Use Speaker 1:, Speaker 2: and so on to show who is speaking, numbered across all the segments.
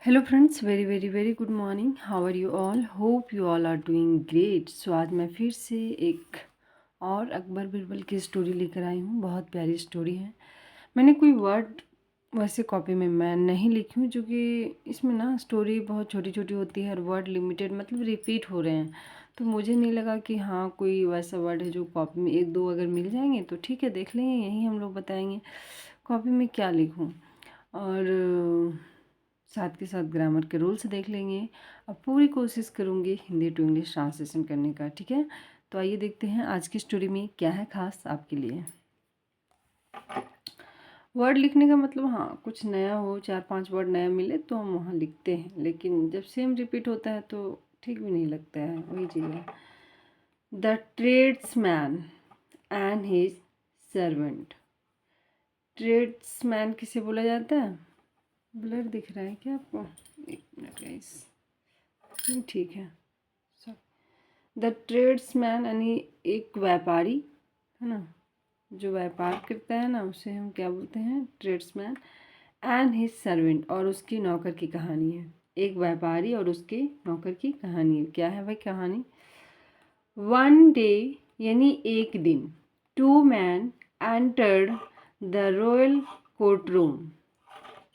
Speaker 1: Hello friends, very very very good morning. How are you all? Hope you all are doing great. So आज मैं फिर से एक और अकबर बिरबल की स्टोरी लेकर आई हूँ। बहुत प्यारी स्टोरी है। मैंने कोई वर्ड वैसे कॉपी में मैं नहीं लिखी हूँ, जो कि इसमें ना स्टोरी बहुत छोटी छोटी होती है और वर्ड लिमिटेड, मतलब रिपीट हो रहे हैं। तो मुझे नहीं लगा कि हाँ कोई वैसा वर्ड है जो कॉपी में एक दो अगर मिल जाएंगे तो ठीक है, देख लेंगे, यही हम लोग बताएंगे कॉपी में क्या लिखूँ। और साथ के साथ ग्रामर के रूल्स देख लेंगे। अब पूरी कोशिश करूँगी हिंदी टू इंग्लिश ट्रांसलेशन करने का, ठीक है। तो आइए देखते हैं आज की स्टोरी में क्या है खास आपके लिए। वर्ड लिखने का मतलब, हाँ कुछ नया हो, 4-5 वर्ड नया मिले तो हम वहाँ लिखते हैं, लेकिन जब सेम रिपीट होता है तो ठीक भी नहीं लगता है। वही चीज़ है। The tradesman and his servant. Tradesman किसे बोला जाता है? ब्लर दिख रहा है क्या आपको? एक मिनट गाइस, ठीक है। द ट्रेड्समैन यानी एक व्यापारी, है ना, जो व्यापार करता है ना, उसे हम क्या बोलते हैं? ट्रेड्समैन। एंड हिज सर्वेंट, और उसकी नौकर की कहानी है। एक व्यापारी और उसके नौकर की कहानी है। क्या है भाई कहानी? वन डे यानी एक दिन, two man entered the royal court room.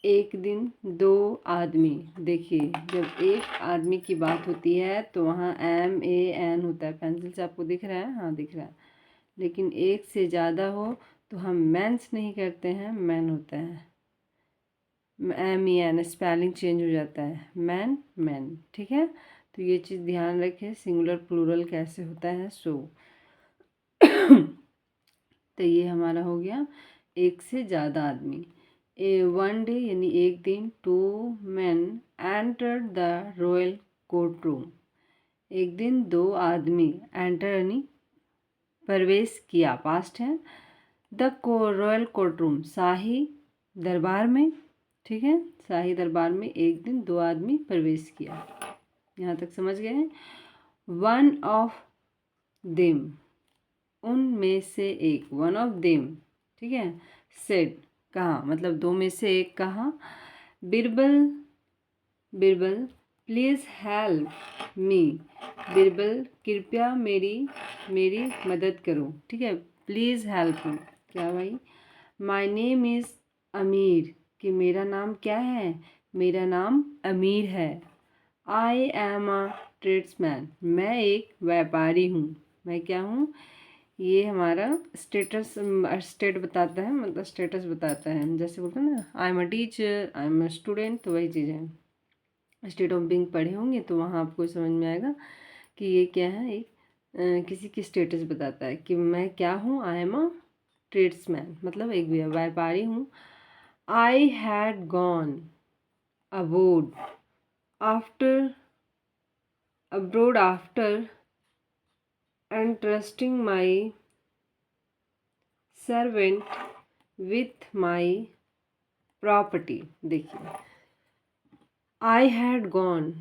Speaker 1: एक दिन दो आदमी। देखिए, जब एक आदमी की बात होती है तो वहाँ MAN होता है। पेंसिल से आपको दिख रहा है? हाँ दिख रहा है। लेकिन एक से ज़्यादा हो तो हम मैंस नहीं करते हैं, मैन होता है। MEN स्पेलिंग चेंज हो जाता है, मैन मैन, ठीक है। तो ये चीज़ ध्यान रखें, सिंगुलर प्लूरल कैसे होता है। सो तो ये हमारा हो गया एक से ज़्यादा आदमी। वन डे यानी एक दिन, two man enter the royal court room. एक दिन दो आदमी, एंटर यानी प्रवेश किया, पास्ट है। द रॉयल कोर्ट रूम, शाही दरबार में, ठीक है। शाही दरबार में एक दिन दो आदमी प्रवेश किया। यहाँ तक समझ गए हैं? वन ऑफ देम, उनमें से एक, वन ऑफ देम, ठीक है। सेड, कहा, मतलब दो में से एक कहा। Birbal, Birbal please help me, Birbal कृपया मेरी मेरी मदद करो, ठीक है। प्लीज़ हेल्प मी, क्या भाई? माय नेम इज़ अमीर, कि मेरा नाम क्या है? मेरा नाम अमीर है। आई एम अ ट्रेड्समैन, मैं एक व्यापारी हूँ। मैं क्या हूँ? ये हमारा स्टेटस, स्टेट बताता है, मतलब स्टेटस बताता है। जैसे बोलते हैं ना, I am a teacher, I am a student, तो वही चीज़ है। स्टेट ऑफ बीइंग पढ़े होंगे तो वहाँ आपको समझ में आएगा कि ये क्या है। एक किसी की स्टेटस बताता है कि मैं क्या हूँ। आई एम अ ट्रेड्समैन, मतलब एक व्यापारी हूँ। I had gone abroad after abroad after entrusting my servant with my property। देखिए, I had gone,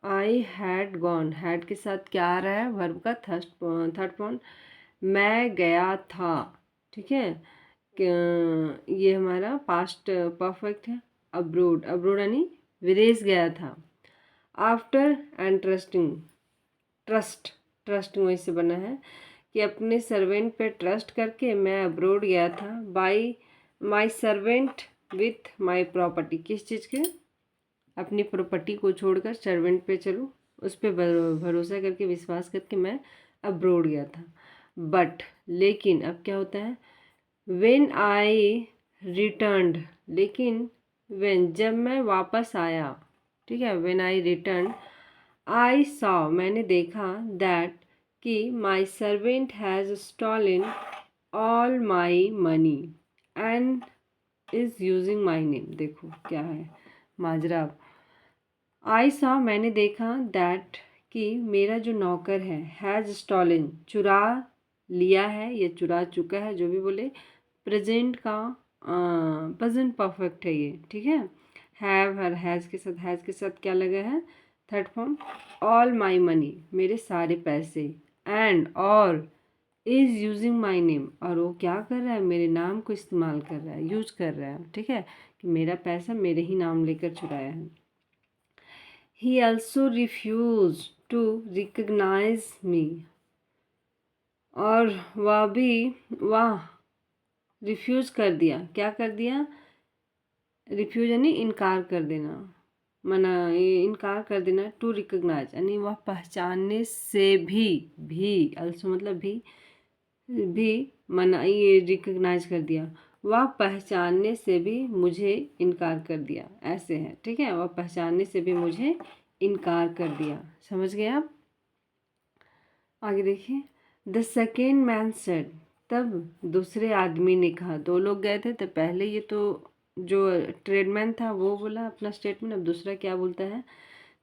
Speaker 1: I had gone, had के साथ क्या आ रहा है? वर्ब का थर्ड फॉर्म, मैं गया था, ठीक है। ये हमारा पास्ट परफेक्ट है। अब्रोड, अब्रोड यानी विदेश गया था। आफ्टर एंट्रस्टिंग, ट्रस्ट, ट्रस्ट वहीं से बना है कि अपने सर्वेंट पे ट्रस्ट करके मैं अब्रोड गया था। By my servant with my property, किस चीज़ के? अपनी प्रॉपर्टी को छोड़कर सर्वेंट पे चलूँ, उस पर भरोसा करके, विश्वास करके मैं अब्रोड गया था। बट, लेकिन, अब क्या होता है? वेन आई रिटर्नड, लेकिन वेन, जब मैं वापस आया, ठीक है। When I return, I saw, मैंने देखा, दैट, कि my servant has stolen all my money and is using my name. देखो क्या है माजरा। आई सॉ, मैंने देखा, दैट, कि मेरा जो नौकर है, हैज़ स्टॉलन, चुरा लिया है या चुरा चुका है, जो भी बोले। प्रेजेंट का प्रेजेंट परफेक्ट है ये, ठीक है। हैव और हैज़ के साथ, हैज़ के साथ क्या लगा है? Third form. All my money, मेरे सारे पैसे। एंड, और, इज़ यूजिंग माई नेम, और वो क्या कर रहा है, मेरे नाम को इस्तेमाल कर रहा है, यूज कर रहा है, ठीक है, कि मेरा पैसा मेरे ही नाम लेकर चुराया है। He also refuse to recognise me, और वह रिफ्यूज कर दिया, क्या कर दिया, रिफ्यूज यानी इनकार कर देना, मना, इनकार कर देना, टू रिकग्नाइज यानी वह पहचानने से भी अल्सो मतलब भी मना, ये रिकग्नाइज कर दिया, वह पहचानने से भी मुझे इनकार कर दिया, ऐसे है, ठीक है, वह पहचानने से भी मुझे इनकार कर दिया। समझ गए आप? आगे देखिए, द सेकेंड मैन सेड, तब दूसरे आदमी ने कहा, दो लोग गए थे तो पहले ये तो जो ट्रेडमैन था वो बोला अपना स्टेटमेंट, अब दूसरा क्या बोलता है,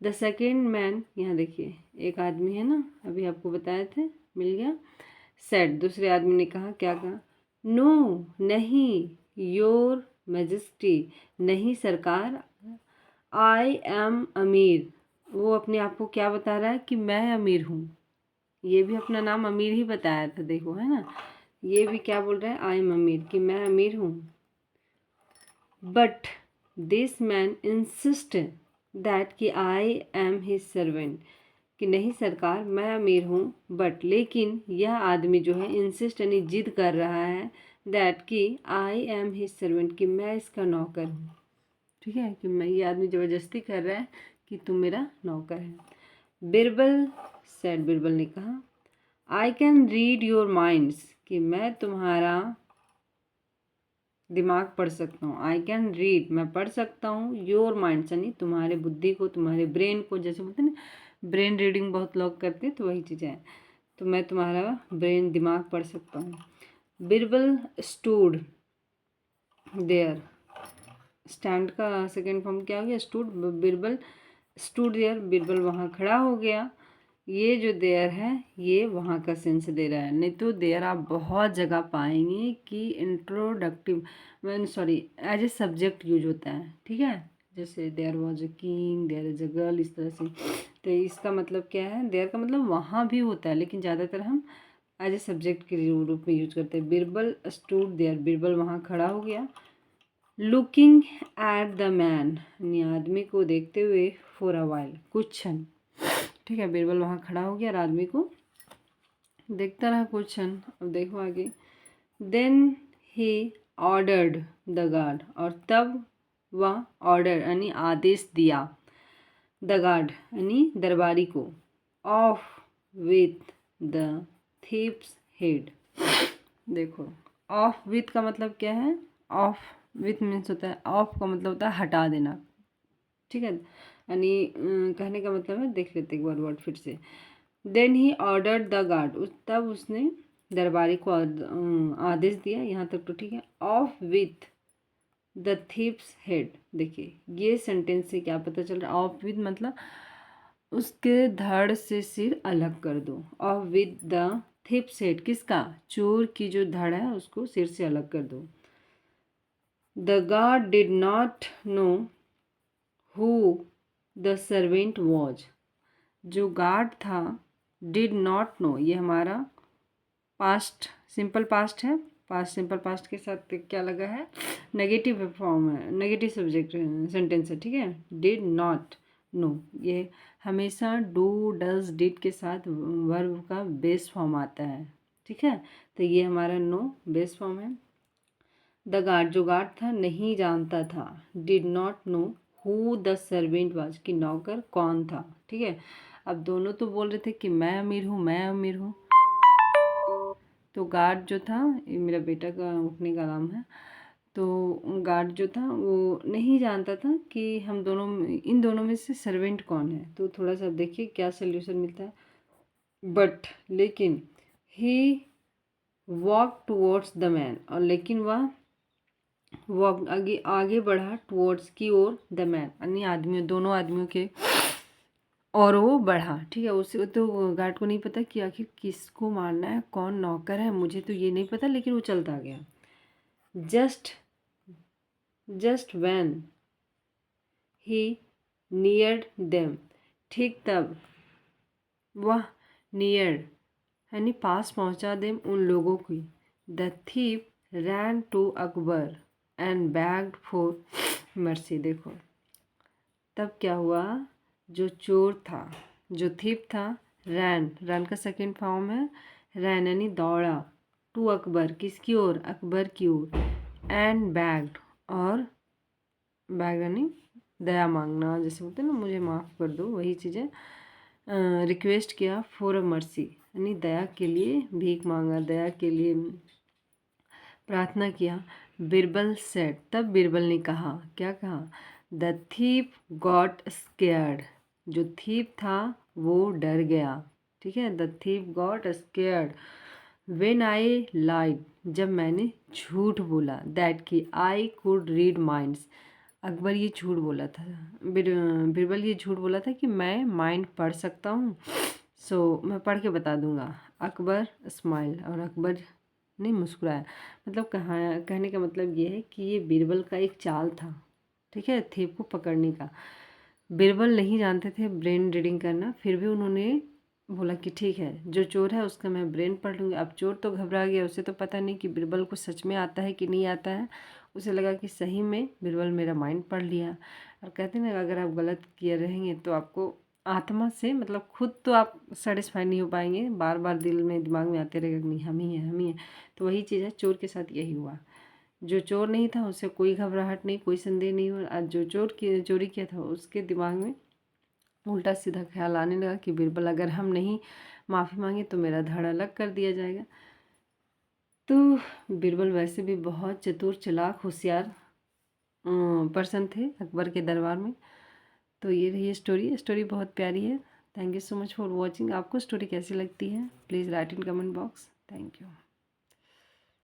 Speaker 1: द सेकेंड मैन, यहाँ देखिए एक आदमी है ना, अभी आपको बताए थे, मिल गया, सेड, दूसरे आदमी ने कहा, क्या कहा, नो, नहीं, योर मैजेस्टी, नहीं सरकार, आई एम अमीर, वो अपने आप को क्या बता रहा है कि मैं अमीर हूँ, ये भी अपना नाम अमीर ही बताया था, देखो है ना, ये भी क्या बोल रहा है, आई एम अमीर, कि मैं अमीर हूँ। But this man insist that कि आई एम हिज सर्वेंट, कि नहीं सरकार मैं अमीर हूँ, बट लेकिन यह आदमी जो है इंसिस्ट यानी जिद कर रहा है, दैट कि आई एम हिज सर्वेंट, कि मैं इसका नौकर हूँ, ठीक है, कि मैं, ये आदमी ज़बरदस्ती कर रहा है कि तुम मेरा नौकर है। बिरबल सेड, बिरबल ने कहा, I can read your minds, कि मैं तुम्हारा दिमाग पढ़ सकता हूँ, आई कैन रीड, मैं पढ़ सकता हूँ, योर माइंड्स यानी तुम्हारे बुद्धि को, तुम्हारे ब्रेन को, जैसे बोलते हैं ना ब्रेन रीडिंग बहुत लोग करते हैं, तो वही चीज़ है, तो मैं तुम्हारा ब्रेन दिमाग पढ़ सकता हूँ। बिरबल स्टूड देयर, स्टैंड का सेकेंड फॉर्म क्या हो गया, stood, Birbal stood there, Birbal वहाँ खड़ा हो गया, ये जो देयर है ये वहाँ का सेंस दे रहा है, नहीं तो देयर आप बहुत जगह पाएंगे कि introductive mean sorry as a subject use होता है, ठीक है, जैसे there was a king, there is a girl, इस तरह से, तो इसका मतलब क्या है, देयर का मतलब वहाँ भी होता है, लेकिन ज़्यादातर हम एज ए सब्जेक्ट के रूप में यूज करते हैं। बिरबल स्टूड देयर, बिरबल वहाँ खड़ा हो गया, लुकिंग एट द मैन, यानी आदमी को देखते हुए, फॉर अ वाइल, कुछ क्षण, ठीक है, बिरबल वहाँ खड़ा हो गया और आदमी को देखता रहा कुछ क्षण। अब देखो आगे, then he ordered the guard, और तब वह ऑर्डर यानी आदेश दिया, द गार्ड यानी दरबारी को, of with the thieves head, देखो ऑफ विथ का मतलब क्या है, ऑफ विथ मीन्स होता है, ऑफ का मतलब होता है हटा देना, ठीक है, यानी कहने का मतलब है, देख लेते एक बार वर्ड फिर से, then he ordered the guard, तब उसने दरबारी को आदेश दिया, यहाँ तक तो ठीक है, of with the thieves head, देखिए ये सेंटेंस से क्या पता चल रहा है, ऑफ विथ मतलब उसके धड़ से सिर अलग कर दो, of with the thieves head, किसका, चोर की जो धड़ है उसको सिर से अलग कर दो। The guard did not know who the servant was, जो गार्ड था, डिड नॉट नो, ये हमारा पास्ट सिंपल पास्ट है, पास्ट सिंपल पास्ट के साथ क्या लगा है, नेगेटिव फॉर्म है, नेगेटिव सब्जेक्ट सेंटेंस है, ठीक है, डिड नॉट नो, ये हमेशा डू डज डिड के साथ वर्ब का बेस फॉर्म आता है, ठीक है, तो ये हमारा नो बेस फॉर्म है। द गार्ड, जो गार्ड था नहीं जानता था, did not know who the servant was, कि नौकर कौन था, ठीक है, अब दोनों तो बोल रहे थे कि मैं अमीर हूँ, मैं अमीर हूँ, तो गार्ड जो था, ये मेरा बेटा का उठने का अलार्म है, तो गार्ड जो था वो नहीं जानता था कि हम दोनों इन दोनों में से सर्वेंट कौन है, तो थोड़ा सा देखिए क्या सोल्यूशन मिलता है, बट लेकिन ही वॉक टूवर्ड्स द मैन, और लेकिन वह वॉक आगे आगे बढ़ा, टूवर्ड्स की ओर, द मैन यानी आदमियों, दोनों आदमियों के, और वो बढ़ा, ठीक है, उसे तो गार्ड को नहीं पता कि आखिर किसको मारना है, कौन नौकर है, मुझे तो ये नहीं पता, लेकिन वो चलता गया। Just when he neared them, ठीक तब वह नियर यानी पास पहुंचा दे उन लोगों की। The thief ran to Akbar and begged for mercy. देखो तब क्या हुआ, जो चोर था, जो थीप था, रैन का सेकंड फॉर्म है रैन यानी दौड़ा, टू अकबर किसकी ओर, अकबर की ओर, एंड बैग्ड और बैग यानी दया मांगना, जैसे बोलते हैं ना मुझे माफ़ कर दो, वही चीज़ें रिक्वेस्ट किया, फॉर अ मर्सी यानी दया के लिए भीख मांगा, दया के लिए प्रार्थना किया। बिरबल सेड, तब बिरबल ने कहा, क्या कहा, द थीप गॉट स्केयर्ड, जो थीप था वो डर गया, ठीक है, the thief got scared when I lied, जब मैंने झूठ बोला, दैट कि I could read minds, Akbar ये झूठ बोला था, बिरबल ये झूठ बोला था कि मैं माइंड पढ़ सकता हूँ, सो मैं पढ़ के बता दूंगा। अकबर स्माइल, और अकबर ने मुस्कुराया। मतलब कहने का मतलब ये है कि ये बीरबल का एक चाल था, ठीक है, थीप को पकड़ने का। बीरबल नहीं जानते थे ब्रेन रीडिंग करना, फिर भी उन्होंने बोला कि ठीक है, जो चोर है उसका मैं ब्रेन पढ़ लूँगी। अब चोर तो घबरा गया, उसे तो पता नहीं कि बीरबल को सच में आता है कि नहीं आता है। उसे लगा कि सही में बीरबल मेरा माइंड पढ़ लिया। और कहते हैं ना, अगर आप गलत किए रहेंगे तो आपको आत्मा से, मतलब खुद तो आप सेटिस्फाई नहीं हो पाएंगे, बार बार दिल में दिमाग में आते रहेगा कि नहीं हम ही हैं, हम ही हैं। तो वही चीज़ है, चोर के साथ यही हुआ। जो चोर नहीं था उसे कोई घबराहट नहीं, कोई संदेह नहीं हुआ। आज जो चोरी किया था उसके दिमाग में उल्टा सीधा ख्याल आने लगा कि बीरबल अगर हम नहीं माफ़ी मांगे तो मेरा धड़ अलग कर दिया जाएगा। तो बीरबल वैसे भी बहुत चतुर, चालाक, होशियार पर्सन थे अकबर के दरबार में। तो ये रही स्टोरी बहुत प्यारी है। Thank you so much for watching. आपको स्टोरी कैसी लगती है please write in comment box. Thank you.